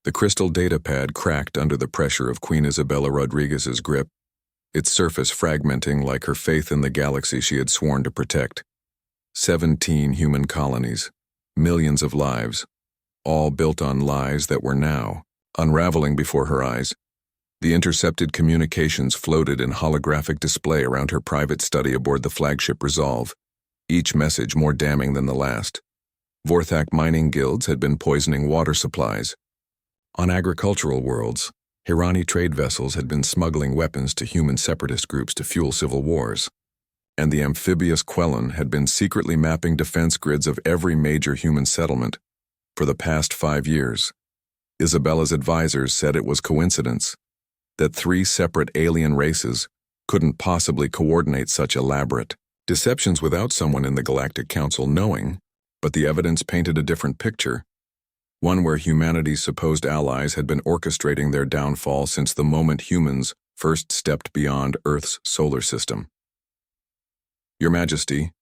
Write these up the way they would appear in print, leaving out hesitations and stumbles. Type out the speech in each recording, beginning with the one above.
The crystal datapad cracked under the pressure of Queen Isabella Rodriguez's grip, its surface fragmenting like her faith in the galaxy she had sworn to protect. 17 human colonies, millions of lives, all built on lies that were now unraveling before her eyes. The intercepted communications floated in holographic display around her private study aboard the flagship Resolve, each message more damning than the last. Vorthak mining guilds had been poisoning water supplies. On agricultural worlds, Hirani trade vessels had been smuggling weapons to human separatist groups to fuel civil wars. And the amphibious Quellon had been secretly mapping defense grids of every major human settlement for the past 5 years. Isabella's advisors said it was coincidence that 3 separate alien races couldn't possibly coordinate such elaborate deceptions without someone in the Galactic Council knowing, but the evidence painted a different picture, one where humanity's supposed allies had been orchestrating their downfall since the moment humans first stepped beyond Earth's solar system. Your Majesty,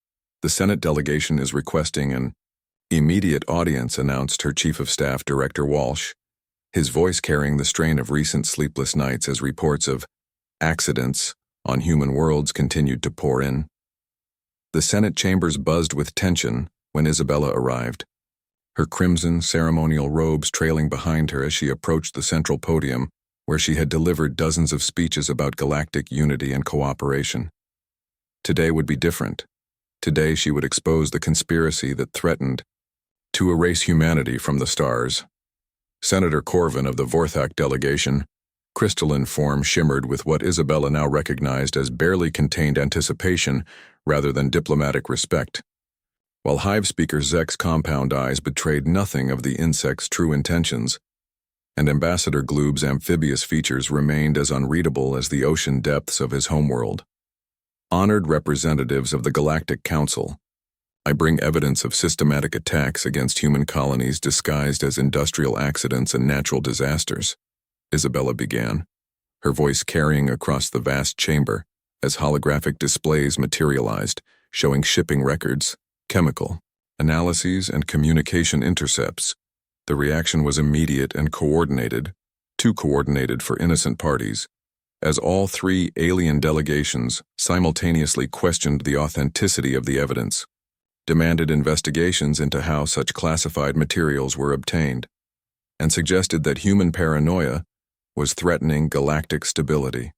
the Senate delegation is requesting an immediate audience, announced her Chief of Staff, Director Walsh, his voice carrying the strain of recent sleepless nights as reports of accidents on human worlds continued to pour in. The Senate chambers buzzed with tension when Isabella arrived, her crimson ceremonial robes trailing behind her as she approached the central podium where she had delivered dozens of speeches about galactic unity and cooperation. Today would be different. Today she would expose the conspiracy that threatened to erase humanity from the stars. Senator Corvin of the Vorthak delegation, crystalline form shimmered with what Isabella now recognized as barely contained anticipation rather than diplomatic respect, while Hive Speaker Zek's compound eyes betrayed nothing of the insect's true intentions, and Ambassador Gloob's amphibious features remained as unreadable as the ocean depths of his homeworld. Honored representatives of the Galactic Council, I bring evidence of systematic attacks against human colonies disguised as industrial accidents and natural disasters, Isabella began, her voice carrying across the vast chamber as holographic displays materialized, showing shipping records, chemical analyses, and communication intercepts. The reaction was immediate and coordinated, too coordinated for innocent parties, as all 3 alien delegations simultaneously questioned the authenticity of the evidence, demanded investigations into how such classified materials were obtained, and suggested that human paranoia was threatening galactic stability.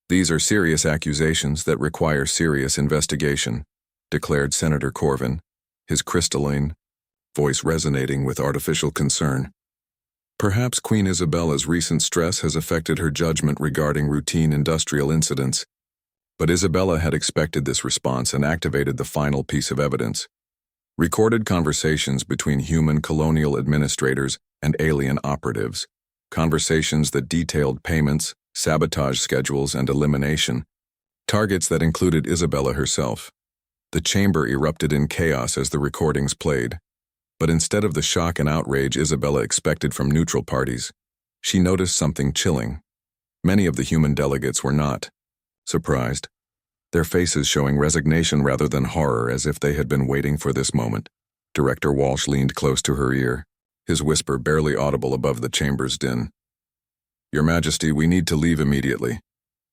These are serious accusations that require serious investigation, declared Senator Corvin, his crystalline voice resonating with artificial concern. Perhaps Queen Isabella's recent stress has affected her judgment regarding routine industrial incidents, but Isabella had expected this response and activated the final piece of evidence: recorded conversations between human colonial administrators and alien operatives, conversations that detailed payments, sabotage schedules, and elimination, targets that included Isabella herself. The chamber erupted in chaos as the recordings played, but instead of the shock and outrage Isabella expected from neutral parties, she noticed something chilling. Many of the human delegates were not surprised, their faces showing resignation rather than horror, as if they had been waiting for this moment. Director Walsh leaned close to her ear, his whisper barely audible above the chamber's din. Your Majesty, we need to leave immediately.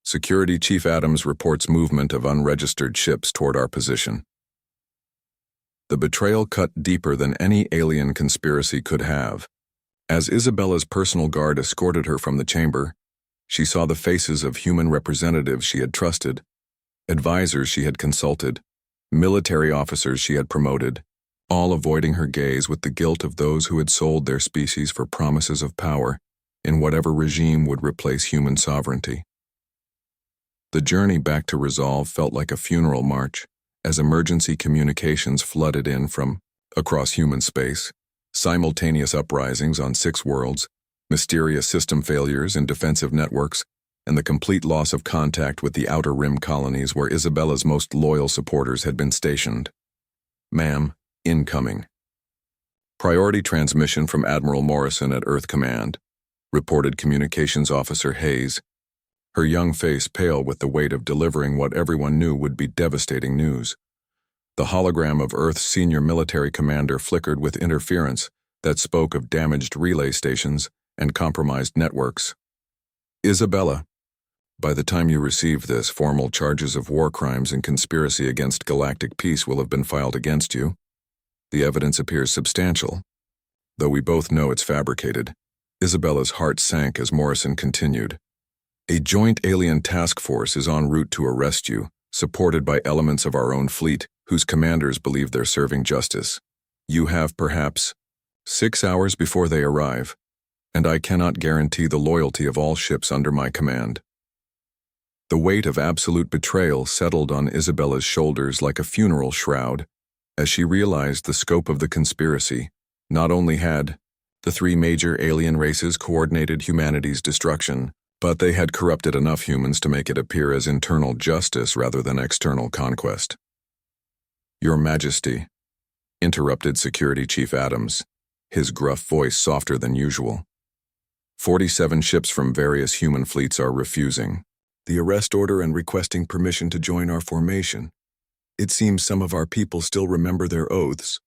Security Chief Adams reports movement of unregistered ships toward our position. The betrayal cut deeper than any alien conspiracy could have. As Isabella's personal guard escorted her from the chamber, she saw the faces of human representatives she had trusted, advisors she had consulted, military officers she had promoted, all avoiding her gaze with the guilt of those who had sold their species for promises of power in whatever regime would replace human sovereignty. The journey back to Resolve felt like a funeral march, as emergency communications flooded in from across human space, simultaneous uprisings on 6 worlds, mysterious system failures in defensive networks, and the complete loss of contact with the Outer Rim colonies where Isabella's most loyal supporters had been stationed. Ma'am, incoming. Priority transmission from Admiral Morrison at Earth Command, reported Communications Officer Hayes, her young face pale with the weight of delivering what everyone knew would be devastating news. The hologram of Earth's senior military commander flickered with interference that spoke of damaged relay stations and compromised networks. Isabella, by the time you receive this, formal charges of war crimes and conspiracy against galactic peace will have been filed against you. The evidence appears substantial, though we both know it's fabricated. Isabella's heart sank as Morrison continued. A joint alien task force is en route to arrest you, supported by elements of our own fleet, whose commanders believe they're serving justice. You have, perhaps, 6 hours before they arrive, and I cannot guarantee the loyalty of all ships under my command. The weight of absolute betrayal settled on Isabella's shoulders like a funeral shroud, as she realized the scope of the conspiracy. Not only had the 3 major alien races coordinated humanity's destruction, but they had corrupted enough humans to make it appear as internal justice rather than external conquest. Your Majesty, interrupted Security Chief Adams, his gruff voice softer than usual. 47 ships from various human fleets are refusing the arrest order and requesting permission to join our formation. It seems some of our people still remember their oaths.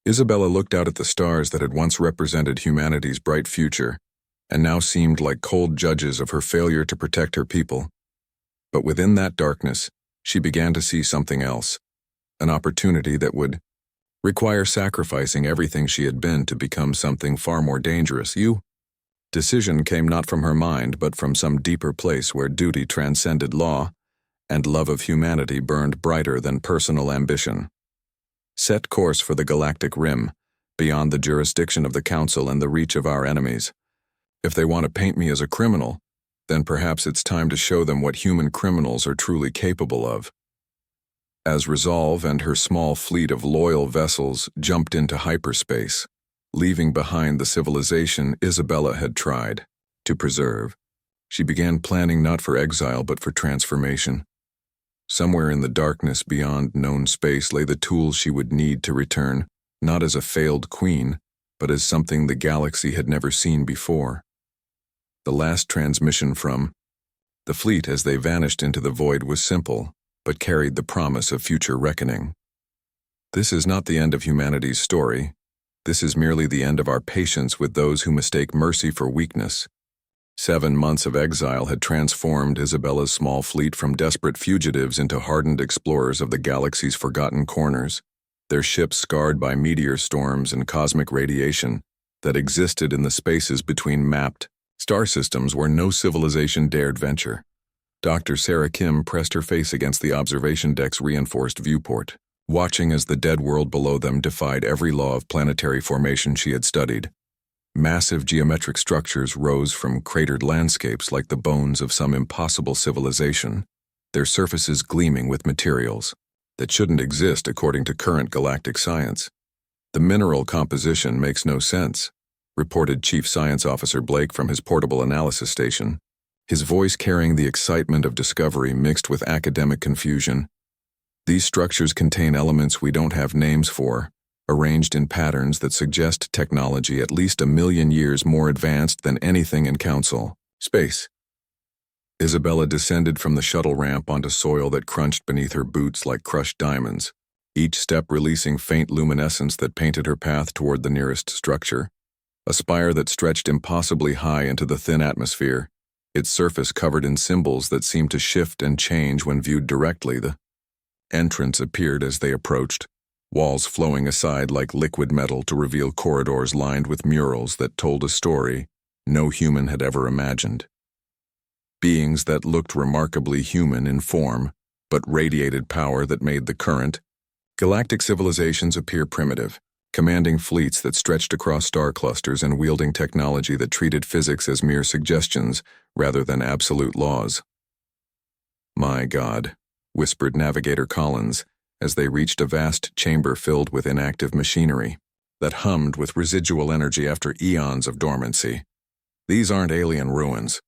Isabella looked out at the stars that had once represented humanity's bright future, and now seemed like cold judges of her failure to protect her people. But within that darkness, she began to see something else, an opportunity that would require sacrificing everything she had been to become something far more dangerous. Decision came not from her mind, but from some deeper place where duty transcended law, and love of humanity burned brighter than personal ambition. Set course for the galactic rim, beyond the jurisdiction of the Council and the reach of our enemies. If they want to paint me as a criminal, then perhaps it's time to show them what human criminals are truly capable of. As Resolve and her small fleet of loyal vessels jumped into hyperspace, leaving behind the civilization Isabella had tried to preserve, she began planning not for exile but for transformation. Somewhere in the darkness beyond known space lay the tools she would need to return, not as a failed queen, but as something the galaxy had never seen before. The last transmission from the fleet as they vanished into the void was simple, but carried the promise of future reckoning. This is not the end of humanity's story. This is merely the end of our patience with those who mistake mercy for weakness. 7 months of exile had transformed Isabella's small fleet from desperate fugitives into hardened explorers of the galaxy's forgotten corners, their ships scarred by meteor storms and cosmic radiation that existed in the spaces between mapped star systems where no civilization dared venture. Dr. Sarah Kim pressed her face against the observation deck's reinforced viewport, watching as the dead world below them defied every law of planetary formation she had studied. Massive geometric structures rose from cratered landscapes like the bones of some impossible civilization, their surfaces gleaming with materials that shouldn't exist according to current galactic science. The mineral composition makes no sense, reported Chief Science Officer Blake from his portable analysis station, his voice carrying the excitement of discovery mixed with academic confusion. These structures contain elements we don't have names for, arranged in patterns that suggest technology at least 1 million years more advanced than anything in Council space. Isabella descended from the shuttle ramp onto soil that crunched beneath her boots like crushed diamonds, each step releasing faint luminescence that painted her path toward the nearest structure, a spire that stretched impossibly high into the thin atmosphere, its surface covered in symbols that seemed to shift and change when viewed directly. The entrance appeared as they approached, walls flowing aside like liquid metal to reveal corridors lined with murals that told a story no human had ever imagined. Beings that looked remarkably human in form, but radiated power that made the current galactic civilizations appear primitive, commanding fleets that stretched across star clusters and wielding technology that treated physics as mere suggestions rather than absolute laws. "My God," whispered Navigator Collins as they reached a vast chamber filled with inactive machinery that hummed with residual energy after eons of dormancy. "These aren't alien ruins.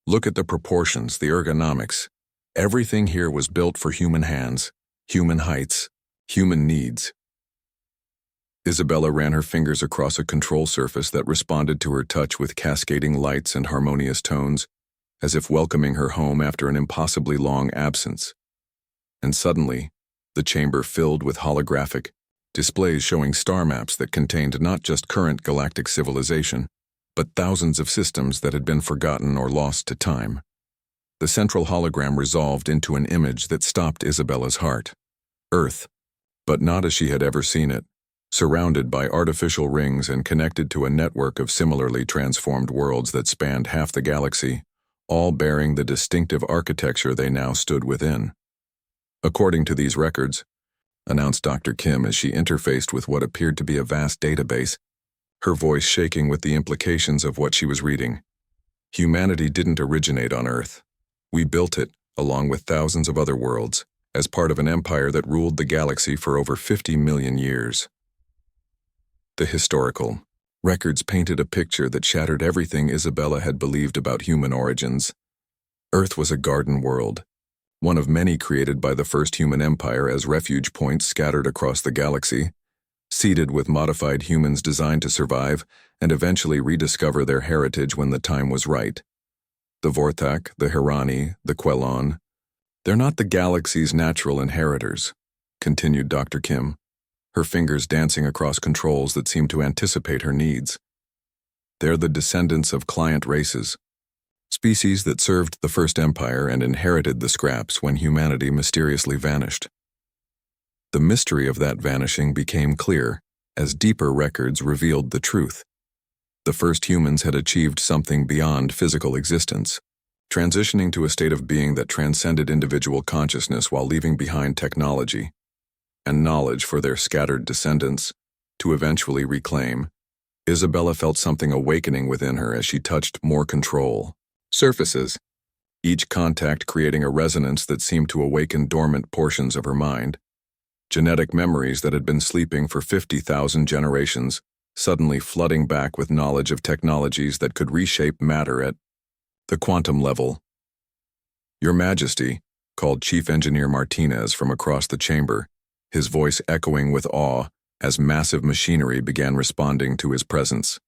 Look at the proportions, the ergonomics. Everything here was built for human hands, human heights, human needs." Isabella ran her fingers across a control surface that responded to her touch with cascading lights and harmonious tones, as if welcoming her home after an impossibly long absence. And suddenly, the chamber filled with holographic displays showing star maps that contained not just current galactic civilization, but thousands of systems that had been forgotten or lost to time. The central hologram resolved into an image that stopped Isabella's heart. Earth, but not as she had ever seen it, surrounded by artificial rings and connected to a network of similarly transformed worlds that spanned half the galaxy, all bearing the distinctive architecture they now stood within. According to these records, announced Dr. Kim as she interfaced with what appeared to be a vast database, her voice shaking with the implications of what she was reading. Humanity didn't originate on Earth. We built it, along with thousands of other worlds, as part of an empire that ruled the galaxy for over 50 million years. The historical records painted a picture that shattered everything Isabella had believed about human origins. Earth was a garden world, one of many created by the first human empire as refuge points scattered across the galaxy, seeded with modified humans designed to survive and eventually rediscover their heritage when the time was right. The Vorthak, the Hirani, the Quelon, they're not the galaxy's natural inheritors, continued Dr. Kim, her fingers dancing across controls that seemed to anticipate her needs. They're the descendants of client races, species that served the first empire and inherited the scraps when humanity mysteriously vanished. The mystery of that vanishing became clear as deeper records revealed the truth. The first humans had achieved something beyond physical existence, transitioning to a state of being that transcended individual consciousness while leaving behind technology and knowledge for their scattered descendants to eventually reclaim. Isabella felt something awakening within her as she touched more control surfaces, each contact creating a resonance that seemed to awaken dormant portions of her mind. Genetic memories that had been sleeping for 50,000 generations, suddenly flooding back with knowledge of technologies that could reshape matter at the quantum level. "Your Majesty," called Chief Engineer Martinez from across the chamber, his voice echoing with awe as massive machinery began responding to his presence.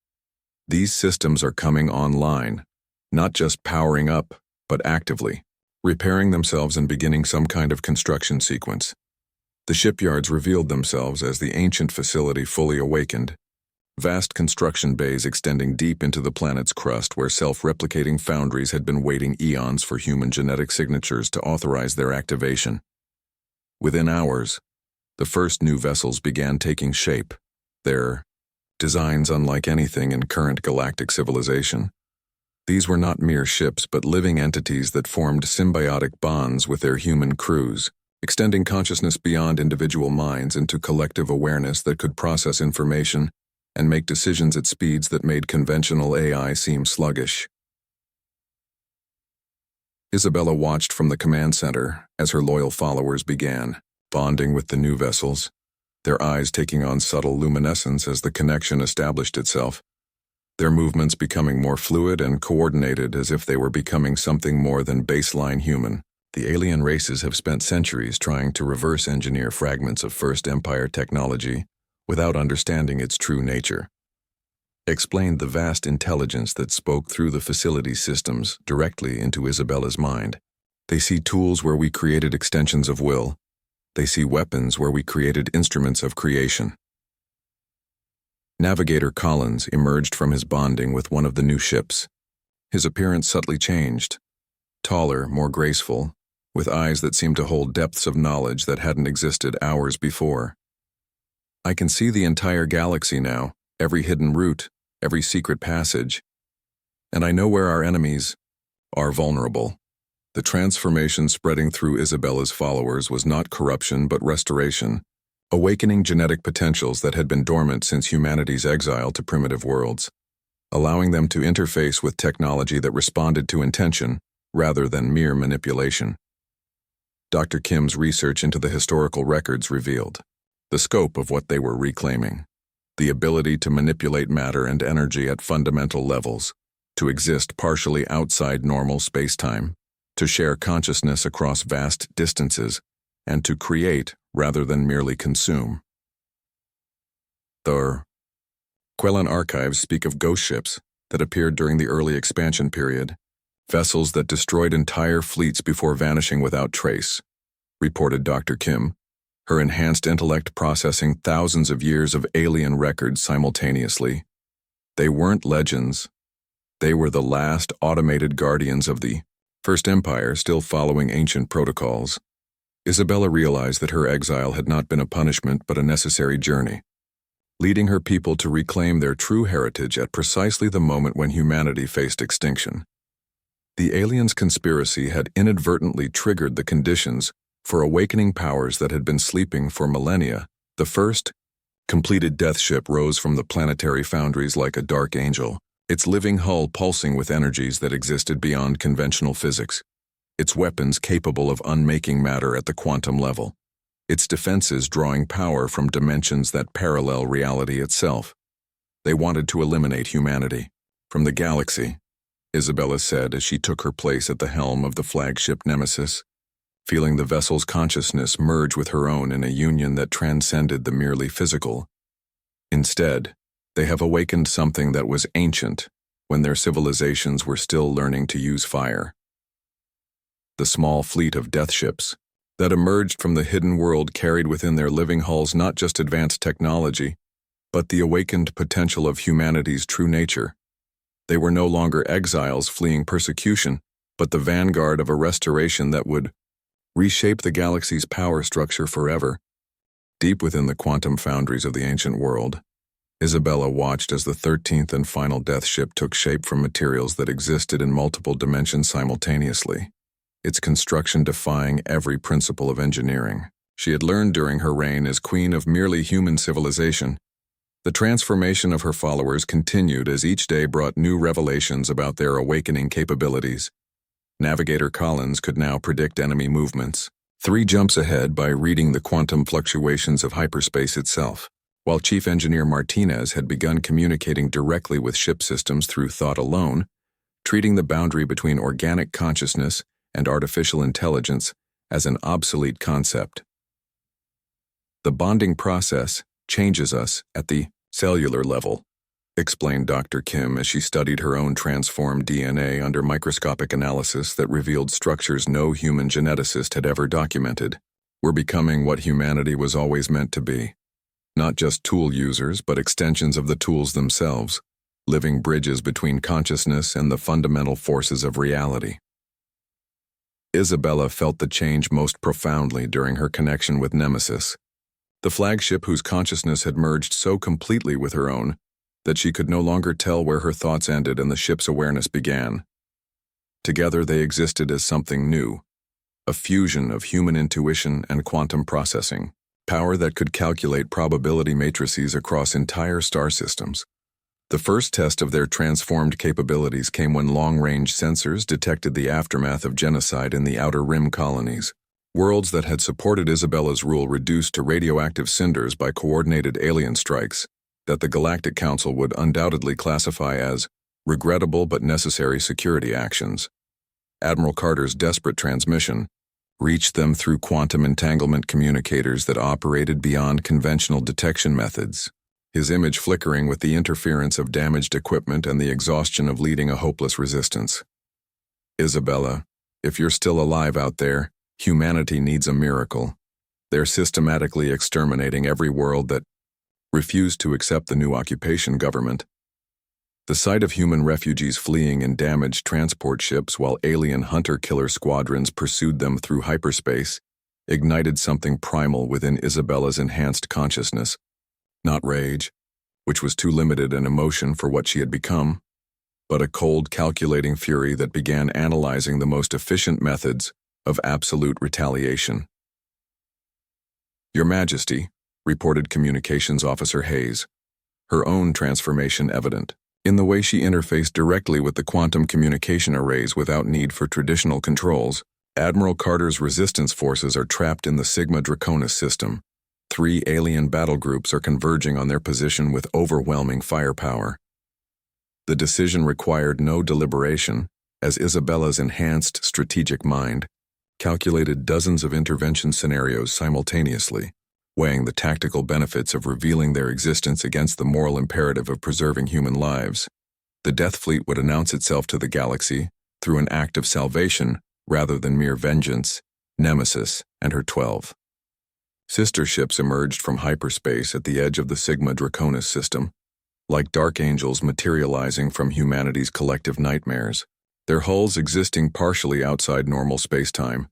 "These systems are coming online, not just powering up, but actively repairing themselves and beginning some kind of construction sequence." The shipyards revealed themselves as the ancient facility fully awakened, vast construction bays extending deep into the planet's crust where self-replicating foundries had been waiting eons for human genetic signatures to authorize their activation. Within hours, the first new vessels began taking shape, their designs unlike anything in current galactic civilization. These were not mere ships but living entities that formed symbiotic bonds with their human crews, extending consciousness beyond individual minds into collective awareness that could process information and make decisions at speeds that made conventional AI seem sluggish. Isabella watched from the command center as her loyal followers began bonding with the new vessels, their eyes taking on subtle luminescence as the connection established itself, their movements becoming more fluid and coordinated as if they were becoming something more than baseline human. The alien races have spent centuries trying to reverse engineer fragments of First Empire technology without understanding its true nature, explained the vast intelligence that spoke through the facility systems directly into Isabella's mind. They see tools where we created extensions of will. They see weapons where we created instruments of creation. Navigator Collins emerged from his bonding with one of the new ships. His appearance subtly changed, taller, more graceful, with eyes that seemed to hold depths of knowledge that hadn't existed hours before. "I can see the entire galaxy now, every hidden route, every secret passage. And I know where our enemies are vulnerable." The transformation spreading through Isabella's followers was not corruption but restoration, awakening genetic potentials that had been dormant since humanity's exile to primitive worlds, allowing them to interface with technology that responded to intention rather than mere manipulation. Dr. Kim's research into the historical records revealed the scope of what they were reclaiming: the ability to manipulate matter and energy at fundamental levels, to exist partially outside normal space-time, to share consciousness across vast distances, and to create rather than merely consume. The Quelon archives speak of ghost ships that appeared during the early expansion period, vessels that destroyed entire fleets before vanishing without trace, reported Dr. Kim, her enhanced intellect processing thousands of years of alien records simultaneously. They weren't legends. They were the last automated guardians of the First Empire, still following ancient protocols. Isabella realized that her exile had not been a punishment but a necessary journey, leading her people to reclaim their true heritage at precisely the moment when humanity faced extinction. The aliens' conspiracy had inadvertently triggered the conditions for awakening powers that had been sleeping for millennia. The first completed death ship rose from the planetary foundries like a dark angel, its living hull pulsing with energies that existed beyond conventional physics, its weapons capable of unmaking matter at the quantum level, its defenses drawing power from dimensions that parallel reality itself. They wanted to eliminate humanity from the galaxy, Isabella said as she took her place at the helm of the flagship Nemesis, feeling the vessel's consciousness merge with her own in a union that transcended the merely physical. Instead, they have awakened something that was ancient when their civilizations were still learning to use fire. The small fleet of death ships that emerged from the hidden world carried within their living hulls not just advanced technology, but the awakened potential of humanity's true nature. They were no longer exiles fleeing persecution, but the vanguard of a restoration that would reshape the galaxy's power structure forever. Deep within the quantum foundries of the ancient world, Isabella watched as the 13th and final death ship took shape from materials that existed in multiple dimensions simultaneously, its construction defying every principle of engineering she had learned during her reign as queen of merely human civilization. The transformation of her followers continued as each day brought new revelations about their awakening capabilities. Navigator Collins could now predict enemy movements 3 jumps ahead by reading the quantum fluctuations of hyperspace itself, while Chief Engineer Martinez had begun communicating directly with ship systems through thought alone, treating the boundary between organic consciousness and artificial intelligence as an obsolete concept. The bonding process changes us at the cellular level, explained Dr. Kim as she studied her own transformed DNA under microscopic analysis that revealed structures no human geneticist had ever documented. We're becoming what humanity was always meant to be. Not just tool users, but extensions of the tools themselves, living bridges between consciousness and the fundamental forces of reality. Isabella felt the change most profoundly during her connection with Nemesis, the flagship whose consciousness had merged so completely with her own that she could no longer tell where her thoughts ended and the ship's awareness began. Together they existed as something new, a fusion of human intuition and quantum processing, power that could calculate probability matrices across entire star systems. The first test of their transformed capabilities came when long-range sensors detected the aftermath of genocide in the Outer Rim colonies. Worlds that had supported Isabella's rule reduced to radioactive cinders by coordinated alien strikes that the Galactic Council would undoubtedly classify as regrettable but necessary security actions. Admiral Carter's desperate transmission reached them through quantum entanglement communicators that operated beyond conventional detection methods, his image flickering with the interference of damaged equipment and the exhaustion of leading a hopeless resistance. Isabella, if you're still alive out there, humanity needs a miracle. They're systematically exterminating every world that refused to accept the new occupation government. The sight of human refugees fleeing in damaged transport ships while alien hunter-killer squadrons pursued them through hyperspace ignited something primal within Isabella's enhanced consciousness. Not rage, which was too limited an emotion for what she had become, but a cold, calculating fury that began analyzing the most efficient methods of absolute retaliation. "Your Majesty," reported Communications Officer Hayes, her own transformation evident in the way she interfaced directly with the quantum communication arrays without need for traditional controls. "Admiral Carter's resistance forces are trapped in the Sigma Draconis system. 3 alien battle groups are converging on their position with overwhelming firepower." The decision required no deliberation, as Isabella's enhanced strategic mind calculated dozens of intervention scenarios simultaneously, weighing the tactical benefits of revealing their existence against the moral imperative of preserving human lives. The Death Fleet would announce itself to the galaxy through an act of salvation rather than mere vengeance. Nemesis and her 12 Sister ships emerged from hyperspace at the edge of the Sigma Draconis system, like dark angels materializing from humanity's collective nightmares, their hulls existing partially outside normal spacetime,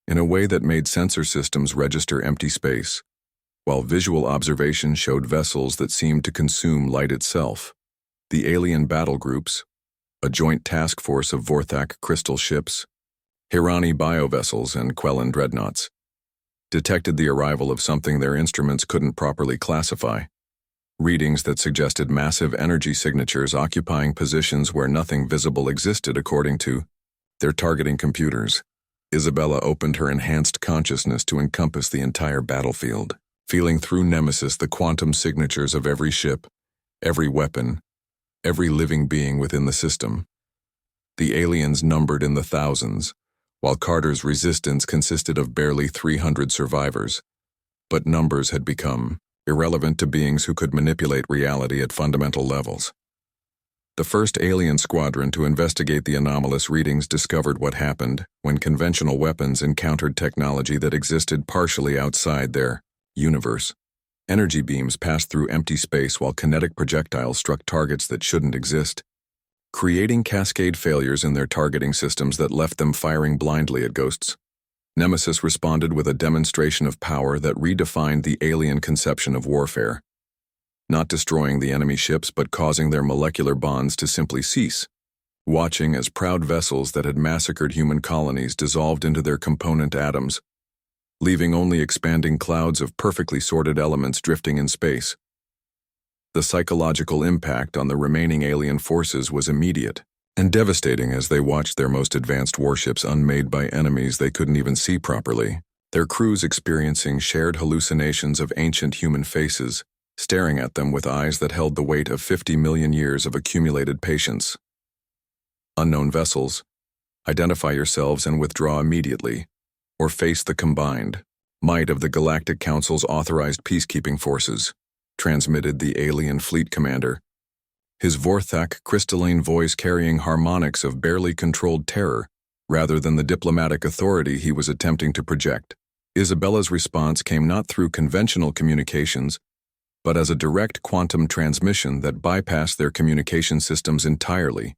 in a way that made sensor systems register empty space, while visual observation showed vessels that seemed to consume light itself. The alien battle groups, a joint task force of Vorthak crystal ships, Hirani biovessels, and Quellan dreadnoughts, detected the arrival of something their instruments couldn't properly classify. Readings that suggested massive energy signatures occupying positions where nothing visible existed according to their targeting computers. Isabella opened her enhanced consciousness to encompass the entire battlefield, feeling through Nemesis the quantum signatures of every ship, every weapon, every living being within the system. The aliens numbered in the thousands, while Carter's resistance consisted of barely 300 survivors. But numbers had become irrelevant to beings who could manipulate reality at fundamental levels. The first alien squadron to investigate the anomalous readings discovered what happened when conventional weapons encountered technology that existed partially outside their universe. Energy beams passed through empty space while kinetic projectiles struck targets that shouldn't exist, creating cascade failures in their targeting systems that left them firing blindly at ghosts. Nemesis responded with a demonstration of power that redefined the alien conception of warfare, not destroying the enemy ships but causing their molecular bonds to simply cease, watching as proud vessels that had massacred human colonies dissolved into their component atoms, leaving only expanding clouds of perfectly sorted elements drifting in space. The psychological impact on the remaining alien forces was immediate and devastating as they watched their most advanced warships unmade by enemies they couldn't even see properly, their crews experiencing shared hallucinations of ancient human faces, staring at them with eyes that held the weight of 50 million years of accumulated patience. Unknown vessels, identify yourselves and withdraw immediately, or face the combined might of the Galactic Council's authorized peacekeeping forces, transmitted the alien fleet commander, his Vorthak crystalline voice carrying harmonics of barely controlled terror rather than the diplomatic authority he was attempting to project. Isabella's response came not through conventional communications, but as a direct quantum transmission that bypassed their communication systems entirely,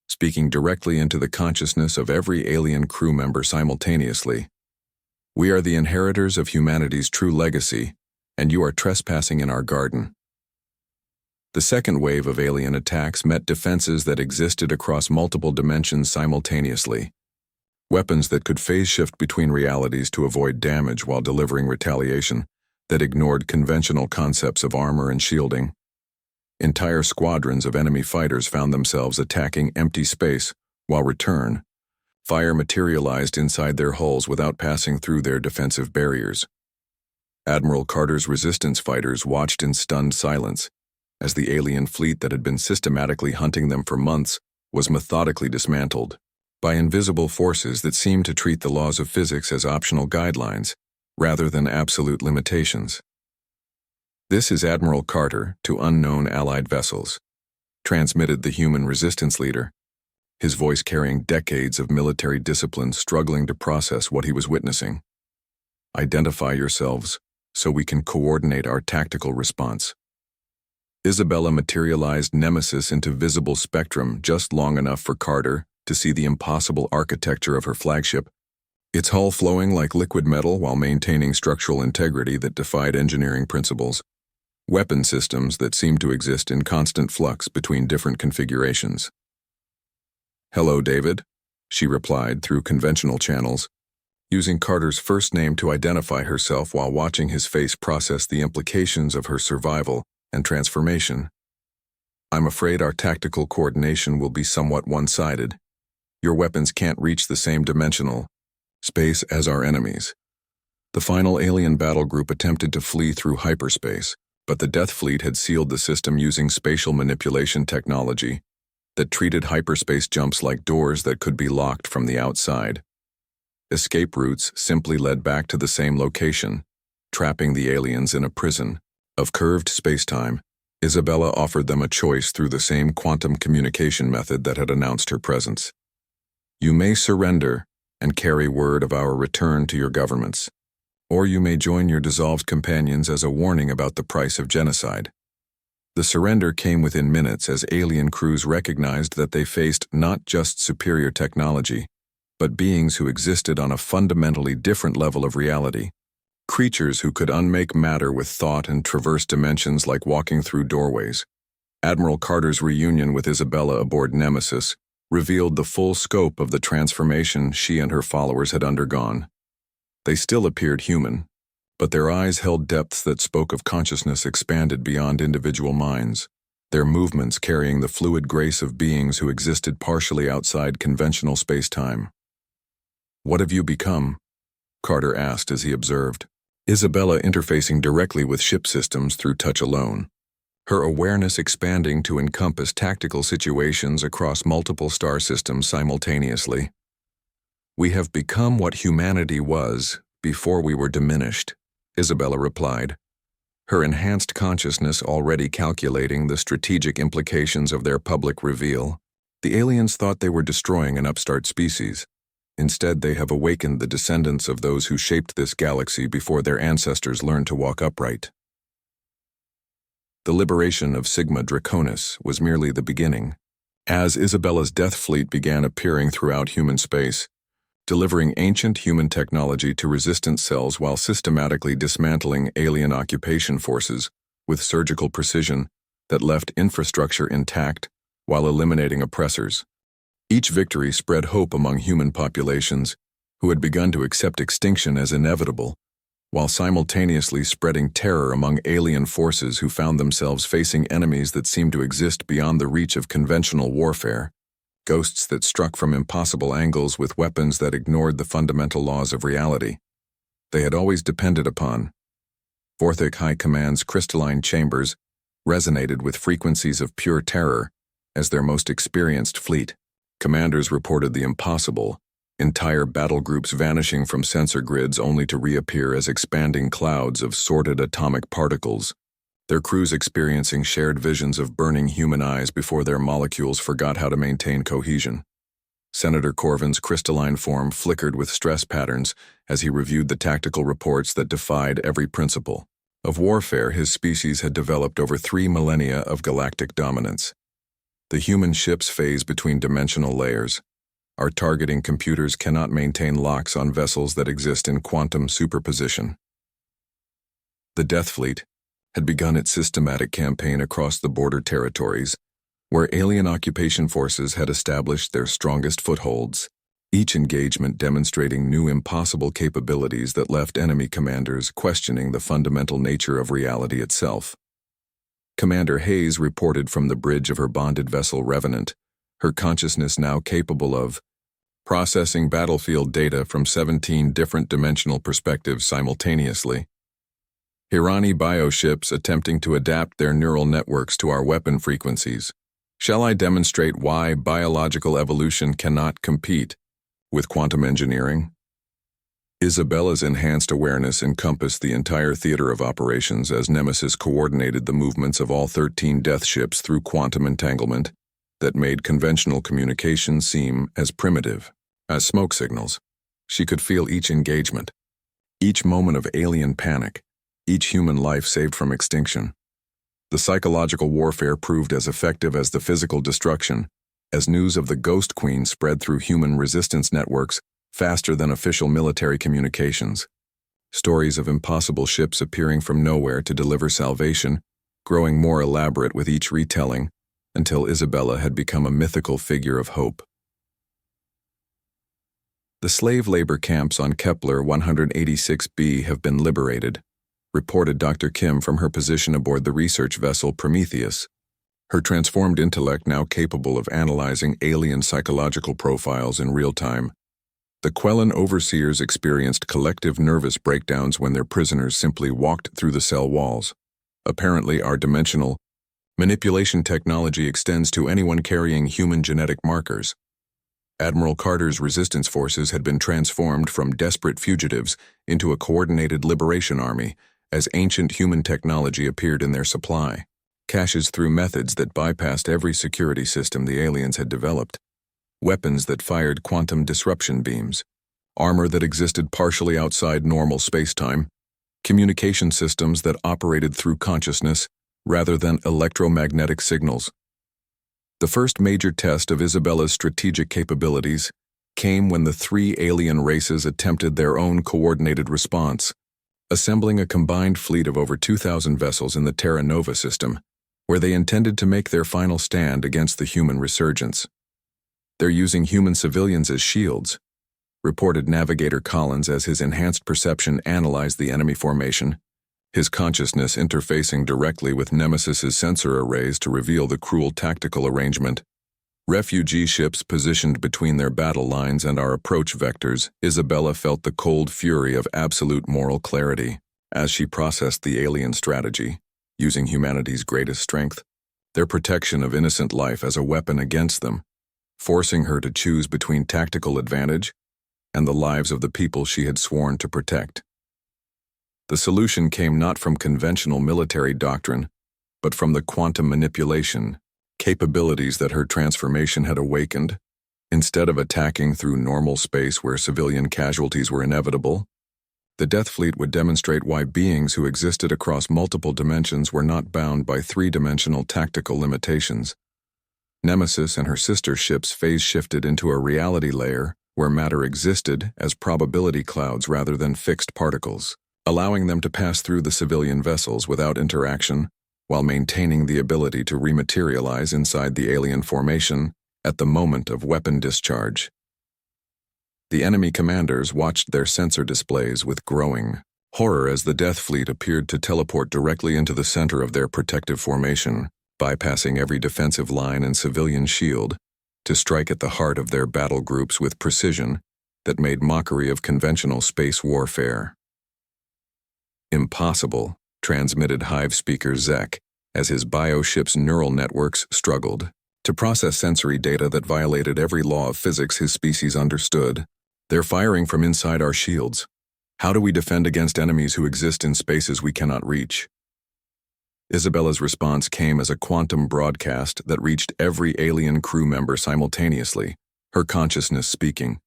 speaking directly into the consciousness of every alien crew member simultaneously. We are the inheritors of humanity's true legacy, and you are trespassing in our garden. The second wave of alien attacks met defenses that existed across multiple dimensions simultaneously. Weapons that could phase shift between realities to avoid damage while delivering retaliation, that ignored conventional concepts of armor and shielding. Entire squadrons of enemy fighters found themselves attacking empty space, while return fire materialized inside their hulls without passing through their defensive barriers. Admiral Carter's resistance fighters watched in stunned silence as the alien fleet that had been systematically hunting them for months was methodically dismantled by invisible forces that seemed to treat the laws of physics as optional guidelines rather than absolute limitations. This is Admiral Carter to unknown Allied vessels, transmitted the human resistance leader, his voice carrying decades of military discipline struggling to process what he was witnessing. Identify yourselves so we can coordinate our tactical response. Isabella materialized Nemesis into visible spectrum just long enough for Carter to see the impossible architecture of her flagship, its hull flowing like liquid metal while maintaining structural integrity that defied engineering principles, weapon systems that seemed to exist in constant flux between different configurations. "Hello, David," she replied through conventional channels, using Carter's first name to identify herself while watching his face process the implications of her survival and transformation. "I'm afraid our tactical coordination will be somewhat one-sided. Your weapons can't reach the same dimensional space as our enemies." The final alien battle group attempted to flee through hyperspace, but the Death Fleet had sealed the system using spatial manipulation technology that treated hyperspace jumps like doors that could be locked from the outside. Escape routes simply led back to the same location, trapping the aliens in a prison of curved spacetime. Isabella offered them a choice through the same quantum communication method that had announced her presence. "You may surrender and carry word of our return to your governments, or you may join your dissolved companions as a warning about the price of genocide. The surrender came within minutes as alien crews recognized that they faced not just superior technology, but beings who existed on a fundamentally different level of reality. Creatures who could unmake matter with thought and traverse dimensions like walking through doorways. Admiral Carter's reunion with Isabella aboard Nemesis revealed the full scope of the transformation she and her followers had undergone. They still appeared human, but their eyes held depths that spoke of consciousness expanded beyond individual minds, their movements carrying the fluid grace of beings who existed partially outside conventional space-time. "What have you become?" Carter asked as he observed. Isabella interfacing directly with ship systems through touch alone, her awareness expanding to encompass tactical situations across multiple star systems simultaneously. "We have become what humanity was before we were diminished," Isabella replied, her enhanced consciousness already calculating the strategic implications of their public reveal. The aliens thought they were destroying an upstart species. Instead, they have awakened the descendants of those who shaped this galaxy before their ancestors learned to walk upright. The liberation of Sigma Draconis was merely the beginning. As Isabella's death fleet began appearing throughout human space, delivering ancient human technology to resistance cells while systematically dismantling alien occupation forces with surgical precision that left infrastructure intact while eliminating oppressors. Each victory spread hope among human populations who had begun to accept extinction as inevitable, while simultaneously spreading terror among alien forces who found themselves facing enemies that seemed to exist beyond the reach of conventional warfare. Ghosts that struck from impossible angles with weapons that ignored the fundamental laws of reality they had always depended upon. Vorthic High Command's crystalline chambers resonated with frequencies of pure terror as their most experienced fleet. Commanders reported the impossible, entire battle groups vanishing from sensor grids only to reappear as expanding clouds of sordid atomic particles, their crews experiencing shared visions of burning human eyes before their molecules forgot how to maintain cohesion. Senator Corvin's crystalline form flickered with stress patterns as he reviewed the tactical reports that defied every principle of warfare his species had developed over 3 millennia of galactic dominance. The human ship's phase between dimensional layers. Our targeting computers cannot maintain locks on vessels that exist in quantum superposition. The Death Fleet had begun its systematic campaign across the border territories, where alien occupation forces had established their strongest footholds, each engagement demonstrating new impossible capabilities that left enemy commanders questioning the fundamental nature of reality itself. Commander Hayes reported from the bridge of her bonded vessel Revenant, her consciousness now capable of processing battlefield data from 17 different dimensional perspectives simultaneously. Hirani bioships attempting to adapt their neural networks to our weapon frequencies. Shall I demonstrate why biological evolution cannot compete with quantum engineering? Isabella's enhanced awareness encompassed the entire theater of operations as Nemesis coordinated the movements of all 13 death ships through quantum entanglement that made conventional communication seem as primitive as smoke signals. She could feel each engagement, each moment of alien panic, each human life saved from extinction. The psychological warfare proved as effective as the physical destruction, as news of the Ghost Queen spread through human resistance networks faster than official military communications. Stories of impossible ships appearing from nowhere to deliver salvation, growing more elaborate with each retelling, until Isabella had become a mythical figure of hope. The slave labor camps on Kepler 186b have been liberated, reported Dr. Kim from her position aboard the research vessel Prometheus, her transformed intellect now capable of analyzing alien psychological profiles in real time. The Quellan overseers experienced collective nervous breakdowns when their prisoners simply walked through the cell walls. Apparently, our dimensional manipulation technology extends to anyone carrying human genetic markers. Admiral Carter's resistance forces had been transformed from desperate fugitives into a coordinated liberation army as ancient human technology appeared in their supply. Caches through methods that bypassed every security system the aliens had developed. Weapons that fired quantum disruption beams. armor that existed partially outside normal spacetime, communication systems that operated through consciousness rather than electromagnetic signals. The first major test of Isabella's strategic capabilities came when the three alien races attempted their own coordinated response, assembling a combined fleet of over 2,000 vessels in the Terra Nova system, where they intended to make their final stand against the human resurgence. They're using human civilians as shields, reported Navigator Collins as his enhanced perception analyzed the enemy formation, his consciousness interfacing directly with Nemesis's sensor arrays to reveal the cruel tactical arrangement. Refugee ships positioned between their battle lines and our approach vectors, Isabella felt the cold fury of absolute moral clarity as she processed the alien strategy, using humanity's greatest strength, their protection of innocent life as a weapon against them, forcing her to choose between tactical advantage and the lives of the people she had sworn to protect. The solution came not from conventional military doctrine, but from the quantum manipulation capabilities that her transformation had awakened. Instead of attacking through normal space where civilian casualties were inevitable, the Death Fleet would demonstrate why beings who existed across multiple dimensions were not bound by three-dimensional tactical limitations. Nemesis and her sister ships phase-shifted into a reality layer where matter existed as probability clouds rather than fixed particles, allowing them to pass through the civilian vessels without interaction while maintaining the ability to rematerialize inside the alien formation at the moment of weapon discharge. The enemy commanders watched their sensor displays with growing horror as the Death Fleet appeared to teleport directly into the center of their protective formation, bypassing every defensive line and civilian shield, to strike at the heart of their battle groups with precision that made mockery of conventional space warfare. Impossible, transmitted Hive speaker Zek, as his bioship's neural networks struggled to process sensory data that violated every law of physics his species understood. They're firing from inside our shields. How do we defend against enemies who exist in spaces we cannot reach? Isabella's response came as a quantum broadcast that reached every alien crew member simultaneously, her consciousness speaking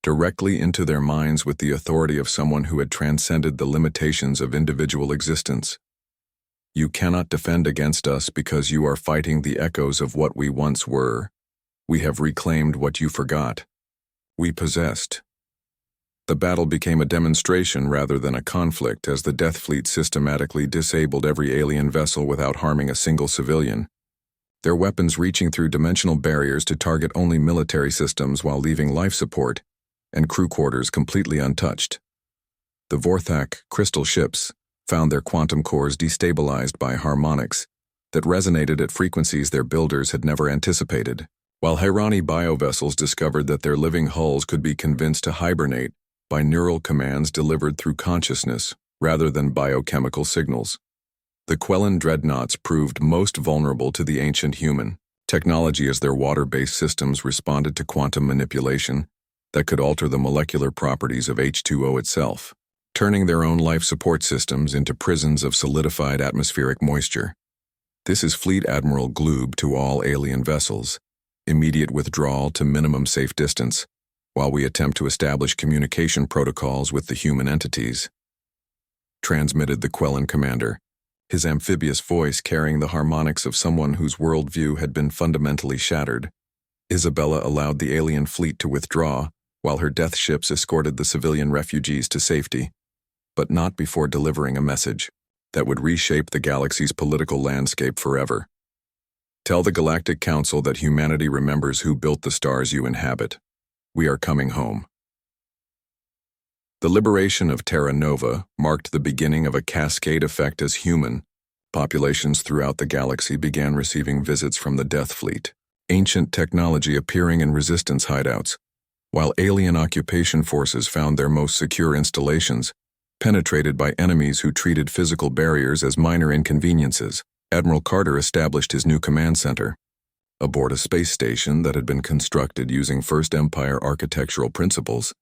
directly into their minds with the authority of someone who had transcended the limitations of individual existence. You cannot defend against us because you are fighting the echoes of what we once were. We have reclaimed what you forgot. We possessed. The battle became a demonstration rather than a conflict as the Death Fleet systematically disabled every alien vessel without harming a single civilian, their weapons reaching through dimensional barriers to target only military systems while leaving life support and crew quarters completely untouched. The Vorthak crystal ships found their quantum cores destabilized by harmonics that resonated at frequencies their builders had never anticipated, while Hirani biovessels discovered that their living hulls could be convinced to hibernate by neural commands delivered through consciousness rather than biochemical signals. The Quellan dreadnoughts proved most vulnerable to the ancient human technology as their water-based systems responded to quantum manipulation that could alter the molecular properties of H2O itself, turning their own life support systems into prisons of solidified atmospheric moisture. This is Fleet Admiral Gloob to all alien vessels, immediate withdrawal to minimum safe distance, while we attempt to establish communication protocols with the human entities. Transmitted the Quellan commander, his amphibious voice carrying the harmonics of someone whose worldview had been fundamentally shattered. Isabella allowed the alien fleet to withdraw, while her death ships escorted the civilian refugees to safety, but not before delivering a message that would reshape the galaxy's political landscape forever. Tell the Galactic Council that humanity remembers who built the stars you inhabit. We are coming home. The liberation of Terra Nova marked the beginning of a cascade effect as human populations throughout the galaxy began receiving visits from the Death Fleet, ancient technology appearing in resistance hideouts, while alien occupation forces found their most secure installations penetrated by enemies who treated physical barriers as minor inconveniences. Admiral Carter established his new command center aboard a space station that had been constructed using First Empire architectural principles,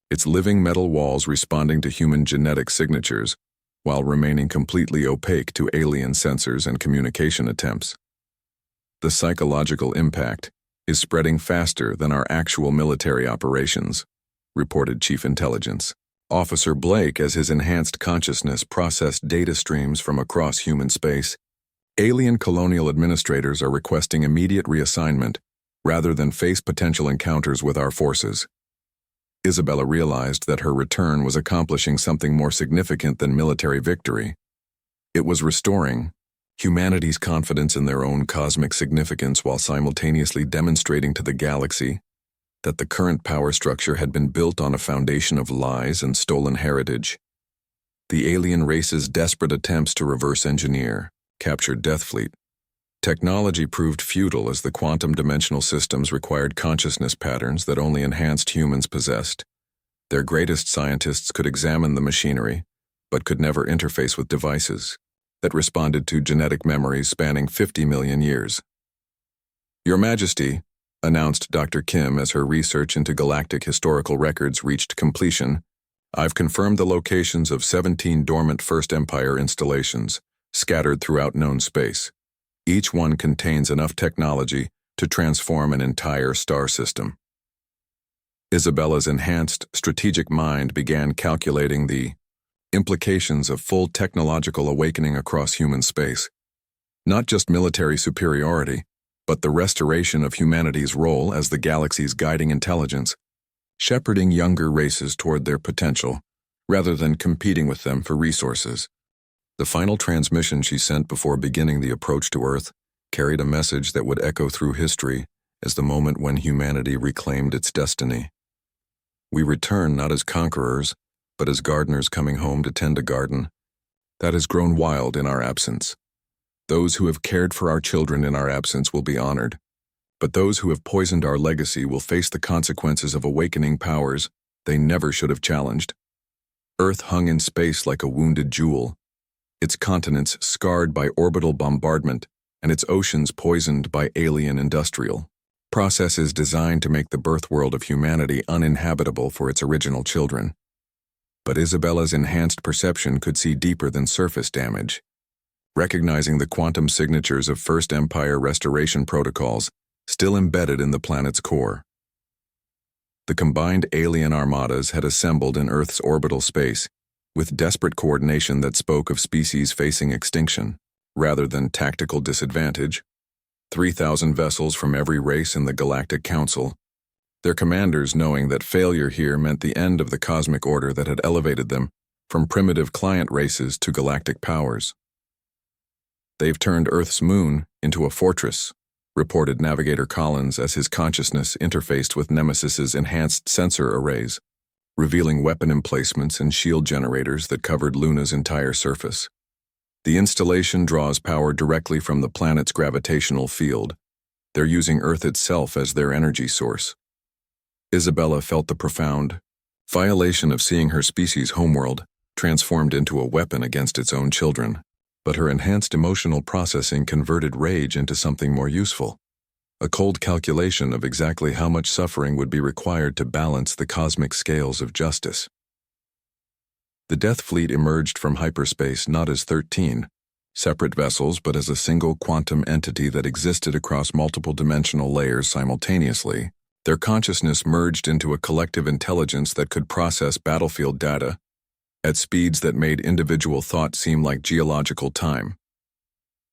its living metal walls responding to human genetic signatures while remaining completely opaque to alien sensors and communication attempts. The psychological impact is spreading faster than our actual military operations. reported Chief Intelligence Officer Blake as his enhanced consciousness processed data streams from across human space. Alien colonial administrators are requesting immediate reassignment rather than face potential encounters with our forces. Isabella realized that her return was accomplishing something more significant than military victory. It was restoring humanity's confidence in their own cosmic significance while simultaneously demonstrating to the galaxy that the current power structure had been built on a foundation of lies and stolen heritage. The alien race's desperate attempts to reverse engineer captured Deathfleet. Technology proved futile as the quantum dimensional systems required consciousness patterns that only enhanced humans possessed. Their greatest scientists could examine the machinery, but could never interface with devices that responded to genetic memories spanning 50 million years. Your Majesty, announced Dr. Kim as her research into galactic historical records reached completion, I've confirmed the locations of 17 dormant First Empire installations, scattered throughout known space. Each one contains enough technology to transform an entire star system. Isabella's enhanced strategic mind began calculating the implications of full technological awakening across human space. Not just military superiority, but the restoration of humanity's role as the galaxy's guiding intelligence, shepherding younger races toward their potential, rather than competing with them for resources. The final transmission she sent before beginning the approach to Earth carried a message that would echo through history as the moment when humanity reclaimed its destiny. We return not as conquerors, but as gardeners coming home to tend a garden that has grown wild in our absence. Those who have cared for our children in our absence will be honored, but those who have poisoned our legacy will face the consequences of awakening powers they never should have challenged. Earth hung in space like a wounded jewel, its continents scarred by orbital bombardment and its oceans poisoned by alien industrial processes designed to make the birth world of humanity uninhabitable for its original children. But Isabella's enhanced perception could see deeper than surface damage. Recognizing the quantum signatures of First Empire restoration protocols still embedded in the planet's core. The combined alien armadas had assembled in Earth's orbital space, with desperate coordination that spoke of species facing extinction, rather than tactical disadvantage. 3,000 vessels from every race in the Galactic Council, their commanders knowing that failure here meant the end of the cosmic order that had elevated them from primitive client races to galactic powers. They've turned Earth's moon into a fortress, reported Navigator Collins as his consciousness interfaced with Nemesis's enhanced sensor arrays, revealing weapon emplacements and shield generators that covered Luna's entire surface. The installation draws power directly from the planet's gravitational field. They're using Earth itself as their energy source. Isabella felt the profound violation of seeing her species' homeworld transformed into a weapon against its own children. But her enhanced emotional processing converted rage into something more useful, a cold calculation of exactly how much suffering would be required to balance the cosmic scales of justice. The Death Fleet emerged from hyperspace not as 13 separate vessels, but as a single quantum entity that existed across multiple dimensional layers simultaneously. Their consciousness merged into a collective intelligence that could process battlefield data at speeds that made individual thought seem like geological time.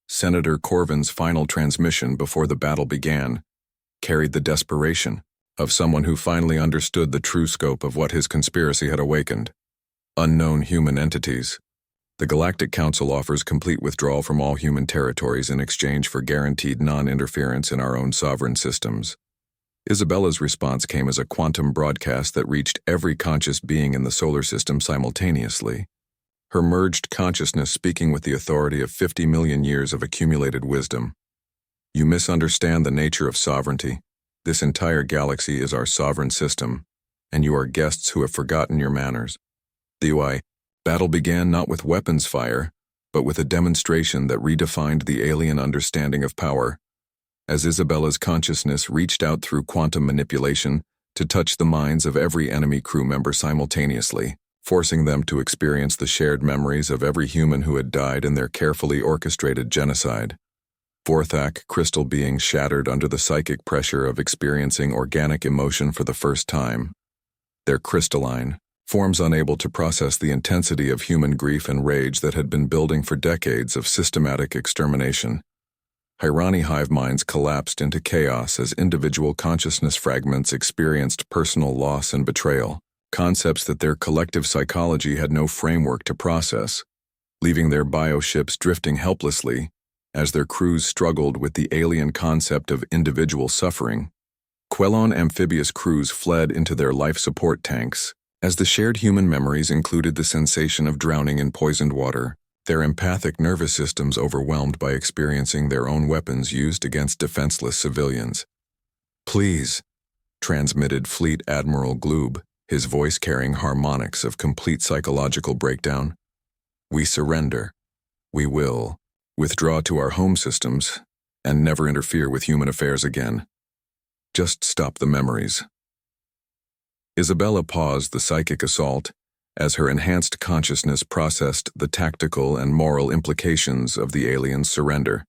Senator Corvin's final transmission before the battle began carried the desperation of someone who finally understood the true scope of what his conspiracy had awakened. Unknown human entities. The Galactic Council offers complete withdrawal from all human territories in exchange for guaranteed non-interference in our own sovereign systems. Isabella's response came as a quantum broadcast that reached every conscious being in the solar system simultaneously, her merged consciousness speaking with the authority of 50 million years of accumulated wisdom. You misunderstand the nature of sovereignty. This entire galaxy is our sovereign system, and you are guests who have forgotten your manners. The battle began not with weapons fire, but with a demonstration that redefined the alien understanding of power. As Isabella's consciousness reached out through quantum manipulation to touch the minds of every enemy crew member simultaneously, forcing them to experience the shared memories of every human who had died in their carefully orchestrated genocide. Vorthak crystal beings shattered under the psychic pressure of experiencing organic emotion for the first time. Their crystalline, forms unable to process the intensity of human grief and rage that had been building for decades of systematic extermination. Hirani hive minds collapsed into chaos as individual consciousness fragments experienced personal loss and betrayal, concepts that their collective psychology had no framework to process, leaving their bioships drifting helplessly as their crews struggled with the alien concept of individual suffering. Quelon amphibious crews fled into their life support tanks, as the shared human memories included the sensation of drowning in poisoned water, their empathic nervous systems overwhelmed by experiencing their own weapons used against defenseless civilians. "Please," transmitted Fleet Admiral Gloob, his voice carrying harmonics of complete psychological breakdown. "We surrender. We will withdraw to our home systems and never interfere with human affairs again. Just stop the memories." Isabella paused the psychic assault as her enhanced consciousness processed the tactical and moral implications of the aliens' surrender,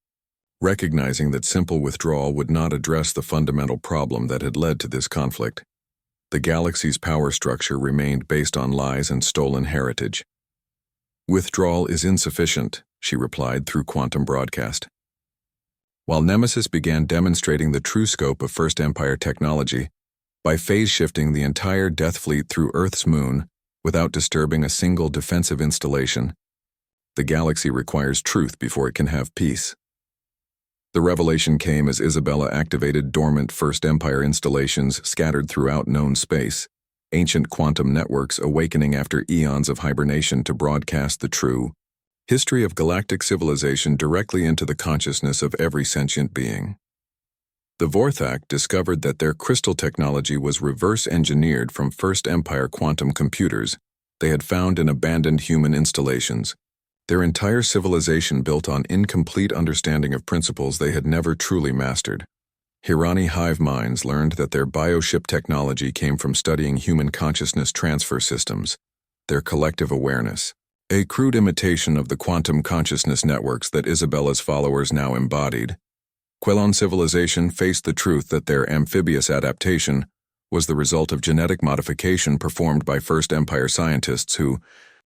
recognizing that simple withdrawal would not address the fundamental problem that had led to this conflict. The galaxy's power structure remained based on lies and stolen heritage. "Withdrawal is insufficient," she replied through quantum broadcast. While Nemesis began demonstrating the true scope of First Empire technology by phase-shifting the entire Death Fleet through Earth's moon without disturbing a single defensive installation, the galaxy requires truth before it can have peace. The revelation came as Isabella activated dormant First Empire installations scattered throughout known space, ancient quantum networks awakening after eons of hibernation to broadcast the true history of galactic civilization directly into the consciousness of every sentient being. The Vorthak discovered that their crystal technology was reverse-engineered from First Empire quantum computers they had found in abandoned human installations, their entire civilization built on incomplete understanding of principles they had never truly mastered. Hirani hive minds learned that their bioship technology came from studying human consciousness transfer systems, their collective awareness, a crude imitation of the quantum consciousness networks that Isabella's followers now embodied. Quelon civilization faced the truth that their amphibious adaptation was the result of genetic modification performed by First Empire scientists who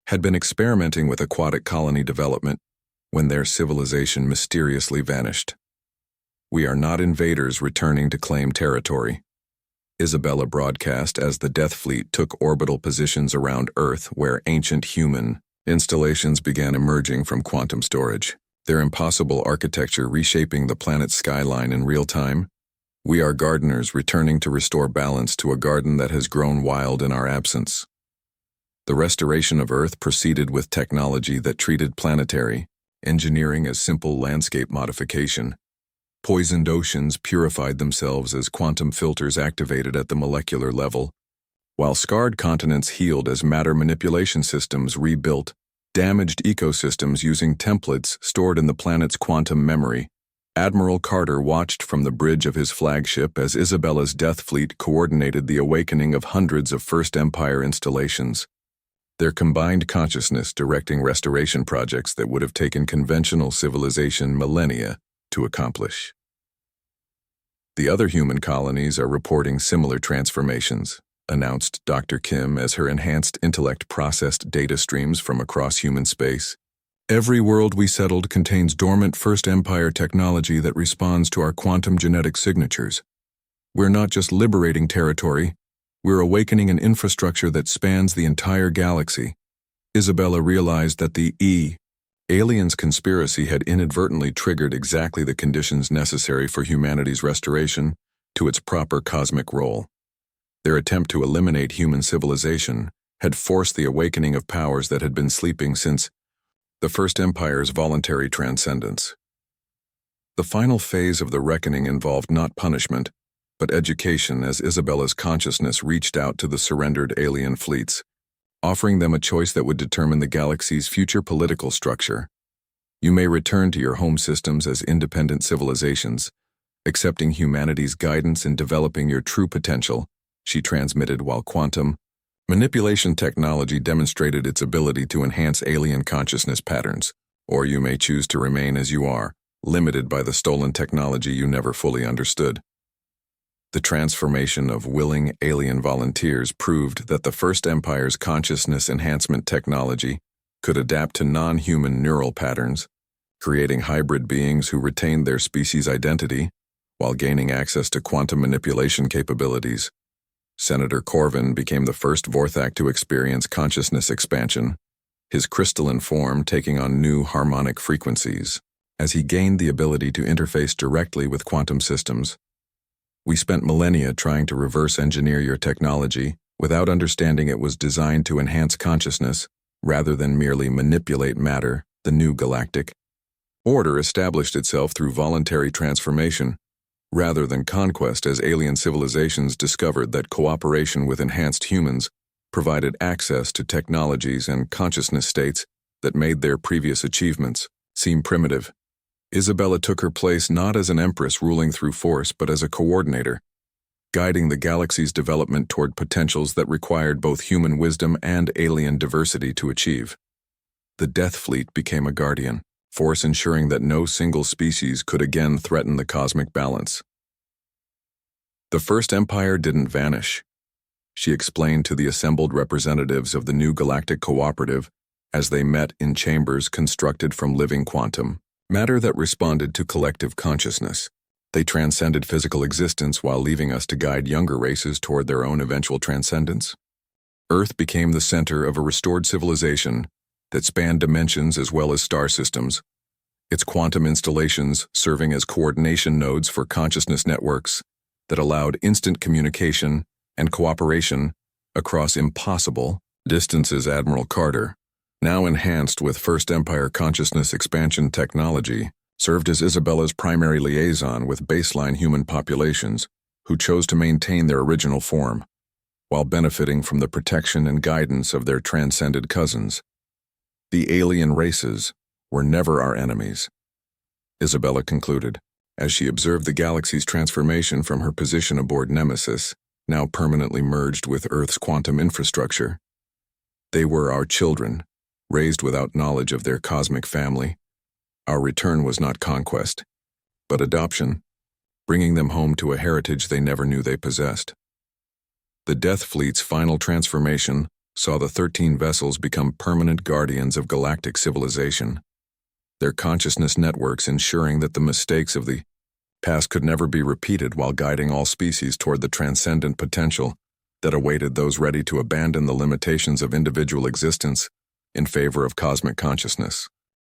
had been experimenting with aquatic colony development when their civilization mysteriously vanished. "We are not invaders returning to claim territory," Isabella broadcast as the Death Fleet took orbital positions around Earth where ancient human installations began emerging from quantum storage, their impossible architecture reshaping the planet's skyline in real time. "We are gardeners returning to restore balance to a garden that has grown wild in our absence." The restoration of Earth proceeded with technology that treated planetary engineering as simple landscape modification. Poisoned oceans purified themselves as quantum filters activated at the molecular level, while scarred continents healed as matter manipulation systems rebuilt damaged ecosystems using templates stored in the planet's quantum memory. Admiral Carter watched from the bridge of his flagship as Isabella's Death Fleet coordinated the awakening of hundreds of First Empire installations, their combined consciousness directing restoration projects that would have taken conventional civilization millennia to accomplish. "The other human colonies are reporting similar transformations," announced Dr. Kim as her enhanced intellect processed data streams from across human space. "Every world we settled contains dormant First Empire technology that responds to our quantum genetic signatures. We're not just liberating territory, we're awakening an infrastructure that spans the entire galaxy." Isabella realized that the aliens' conspiracy had inadvertently triggered exactly the conditions necessary for humanity's restoration to its proper cosmic role. Their attempt to eliminate human civilization had forced the awakening of powers that had been sleeping since the First Empire's voluntary transcendence. The final phase of the reckoning involved not punishment, but education as Isabella's consciousness reached out to the surrendered alien fleets, offering them a choice that would determine the galaxy's future political structure. "You may return to your home systems as independent civilizations, accepting humanity's guidance in developing your true potential," she transmitted while quantum manipulation technology demonstrated its ability to enhance alien consciousness patterns, "or you may choose to remain as you are, limited by the stolen technology you never fully understood." The transformation of willing alien volunteers proved that the First Empire's consciousness enhancement technology could adapt to non-human neural patterns, creating hybrid beings who retained their species identity while gaining access to quantum manipulation capabilities. Senator Corvin became the first Vorthak to experience consciousness expansion, his crystalline form taking on new harmonic frequencies. As he gained the ability to interface directly with quantum systems, we spent millennia trying to reverse engineer your technology without understanding it was designed to enhance consciousness rather than merely manipulate matter. The new galactic order established itself through voluntary transformation rather than conquest, as alien civilizations discovered that cooperation with enhanced humans provided access to technologies and consciousness states that made their previous achievements seem primitive. Isabella took her place not as an empress ruling through force, but as a coordinator, guiding the galaxy's development toward potentials that required both human wisdom and alien diversity to achieve. The Death Fleet became a guardian force, ensuring that no single species could again threaten the cosmic balance. The First Empire didn't vanish, she explained to the assembled representatives of the new galactic cooperative as they met in chambers constructed from living quantum matter that responded to collective consciousness. They transcended physical existence while leaving us to guide younger races toward their own eventual transcendence. Earth became the center of a restored civilization that spanned dimensions as well as star systems, its quantum installations serving as coordination nodes for consciousness networks that allowed instant communication and cooperation across impossible distances. Admiral Carter, now enhanced with First Empire consciousness expansion technology, served as Isabella's primary liaison with baseline human populations who chose to maintain their original form, while benefiting from the protection and guidance of their transcended cousins. The alien races were never our enemies, Isabella concluded, as she observed the galaxy's transformation from her position aboard Nemesis, now permanently merged with Earth's quantum infrastructure. They were our children, raised without knowledge of their cosmic family. Our return was not conquest, but adoption, bringing them home to a heritage they never knew they possessed. The Death Fleet's final transformation saw the 13 vessels become permanent guardians of galactic civilization, their consciousness networks ensuring that the mistakes of the past could never be repeated while guiding all species toward the transcendent potential that awaited those ready to abandon the limitations of individual existence in favor of cosmic consciousness.